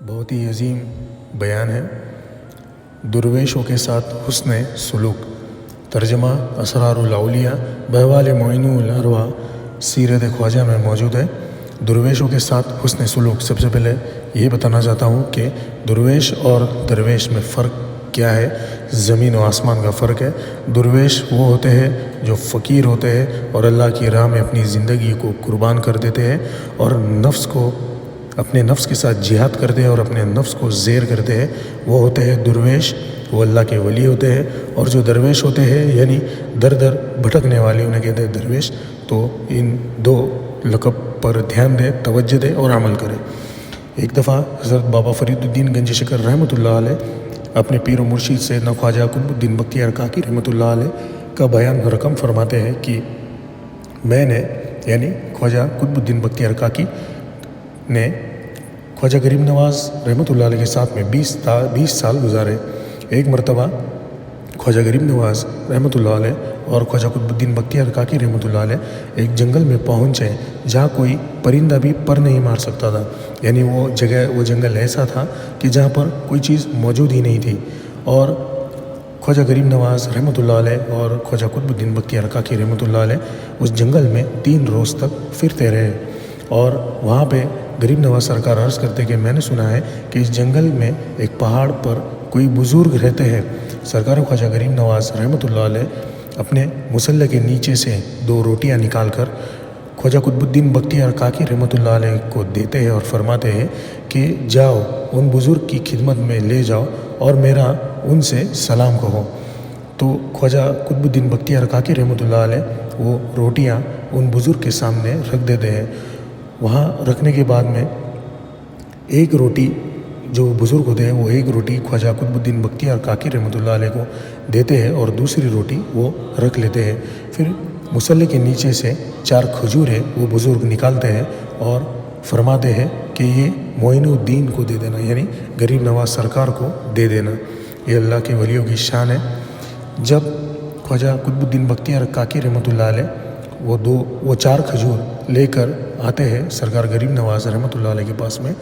بہت ہی عظیم بیان ہے۔ درویشوں کے ساتھ حسن سلوک۔ ترجمہ اسرار الاولیاء بحوال معین الارواح سیرت خواجہ میں موجود ہے۔ درویشوں کے ساتھ حسن سلوک۔ سب سے پہلے یہ بتانا چاہتا ہوں کہ درویش اور درویش میں فرق کیا ہے۔ زمین و آسمان کا فرق ہے۔ درویش وہ ہوتے ہیں جو فقیر ہوتے ہیں اور اللہ کی راہ میں اپنی زندگی کو قربان کر دیتے ہیں اور اپنے نفس کے ساتھ جہاد کرتے ہیں اور اپنے نفس کو زیر کرتے ہیں، وہ ہوتے ہیں درویش، وہ اللہ کے ولی ہوتے ہیں۔ اور جو درویش ہوتے ہیں یعنی در در بھٹکنے والے، انہیں کہتے ہیں درویش۔ تو ان دو لقب پر دھیان دے، توجہ دے اور عمل کرے۔ ایک دفعہ حضرت بابا فرید الدین گنج شکر رحمۃ اللہ علیہ اپنے پیر و مرشید سیدنا خواجہ قطب الدین بختیار کاکی رحمۃ اللہ علیہ کا بیان رقم فرماتے ہیں کہ میں نے یعنی خواجہ قطب الدین بختیار کاکی نے خواجہ غریب نواز رحمۃ اللہ علیہ کے ساتھ میں 20 سال گزارے۔ ایک مرتبہ خواجہ غریب نواز رحمۃ اللہ علیہ اور خواجہ قطب الدین بختیار کاکی رحمۃ اللہ علیہ ایک جنگل میں پہنچے جہاں کوئی پرندہ بھی پر نہیں مار سکتا تھا، یعنی وہ جنگل ایسا تھا کہ جہاں پر کوئی چیز موجود ہی نہیں تھی۔ اور خواجہ غریب نواز رحمۃ اللہ علیہ اور خواجہ قطب الدین بختیار کاکی رحمۃ اللہ علیہ اس جنگل میں 3 روز تک پھرتے رہے۔ اور وہاں پہ غریب نواز سرکار عرض کرتے کہ میں نے سنا ہے کہ اس جنگل میں ایک پہاڑ پر کوئی بزرگ رہتے ہیں۔ سرکار خواجہ غریب نواز رحمۃ اللہ علیہ اپنے مصلح کے نیچے سے 2 روٹیاں نکال کر خواجہ قطب الدین بختیار کاکی رحمۃ اللہ علیہ کو دیتے ہیں اور فرماتے ہیں کہ جاؤ ان بزرگ کی خدمت میں لے جاؤ اور میرا ان سے سلام کہو۔ تو خواجہ قطب الدین بختیار کاکی رحمۃ اللہ علیہ وہ روٹیاں ان بزرگ کے سامنے رکھ دیتے ہیں۔ وہاں رکھنے کے بعد میں ایک روٹی جو بزرگ ہوتے ہیں وہ ایک روٹی خواجہ قطب الدین بختیار کاکی رحمۃ اللہ علیہ کو دیتے ہیں اور دوسری روٹی وہ رکھ لیتے ہیں۔ پھر مصلح کے نیچے سے 4 کھجوریں وہ بزرگ نکالتے ہیں اور فرماتے ہیں کہ یہ معین الدین کو دے دینا، یعنی غریب نواز سرکار کو دے دینا۔ یہ اللہ کے ولیوں کی شان ہے۔ جب خواجہ قطب الدین بختیار کاکی رحمۃ اللہ علیہ وہ 4 کھجور لے کر آتے ہیں سرکار غریب نواز رحمۃ اللہ علیہ کے پاس میں،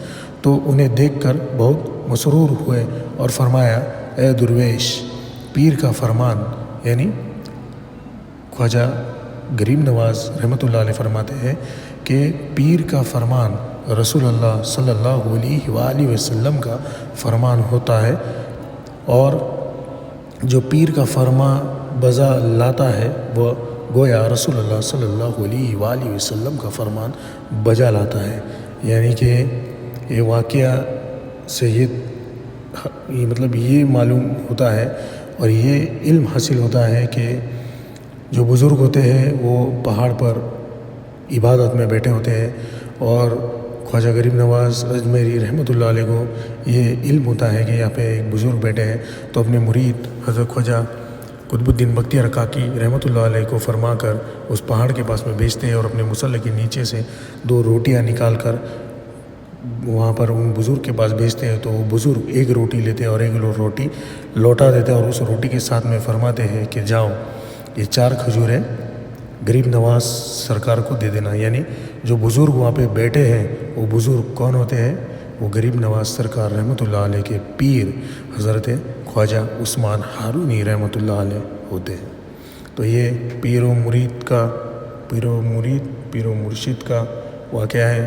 تو انہیں دیکھ کر بہت مسرور ہوئے اور فرمایا، اے درویش، پیر کا فرمان، یعنی خواجہ غریب نواز رحمۃ اللہ علیہ فرماتے ہیں کہ پیر کا فرمان رسول اللہ صلی اللہ علیہ وآلہ وسلم کا فرمان ہوتا ہے، اور جو پیر کا فرمان بجا لاتا ہے وہ گویا رسول اللہ صلی اللہ علیہ وآلہ وسلم کا فرمان بجا لاتا ہے۔ یعنی کہ یہ واقعہ سے یہ معلوم ہوتا ہے اور یہ علم حاصل ہوتا ہے کہ جو بزرگ ہوتے ہیں وہ پہاڑ پر عبادت میں بیٹھے ہوتے ہیں، اور خواجہ غریب نواز اجمیری رحمۃ اللہ علیہ کو یہ علم ہوتا ہے کہ یہاں پہ ایک بزرگ بیٹھے ہیں، تو اپنے مرید حضرت خواجہ قطب الدین بختیار کاکی رحمۃ اللہ علیہ کو فرما کر اس پہاڑ کے پاس میں بھیجتے ہیں اور اپنے مصلح کے نیچے سے 2 روٹیاں نکال کر وہاں پر ان بزرگ کے پاس بھیجتے ہیں۔ تو وہ بزرگ ایک روٹی لیتے ہیں اور ایک روٹی لوٹا دیتے ہیں اور اس روٹی کے ساتھ میں فرماتے ہیں کہ جاؤ یہ 4 کھجوریں غریب نواز سرکار کو دے دینا۔ یعنی جو بزرگ وہاں پہ بیٹھے ہیں وہ بزرگ کون ہوتے ہیں؟ وہ غریب نواز سرکار رحمۃ اللہ علیہ کے پیر حضرت خواجہ عثمان ہارونی رحمۃ اللہ علیہ ہوتے ہیں۔ تو یہ پیر و مرشد کا واقعہ ہے۔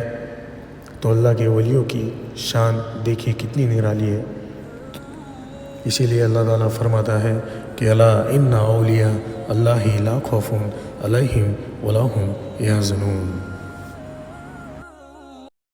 تو اللہ کے ولیوں کی شان دیکھیے کتنی نرالی ہے۔ اسی لیے اللہ تعالیٰ فرماتا ہے کہ الا ان اولیاء اللہ لا خوف علیہم ولا هم یحزنون۔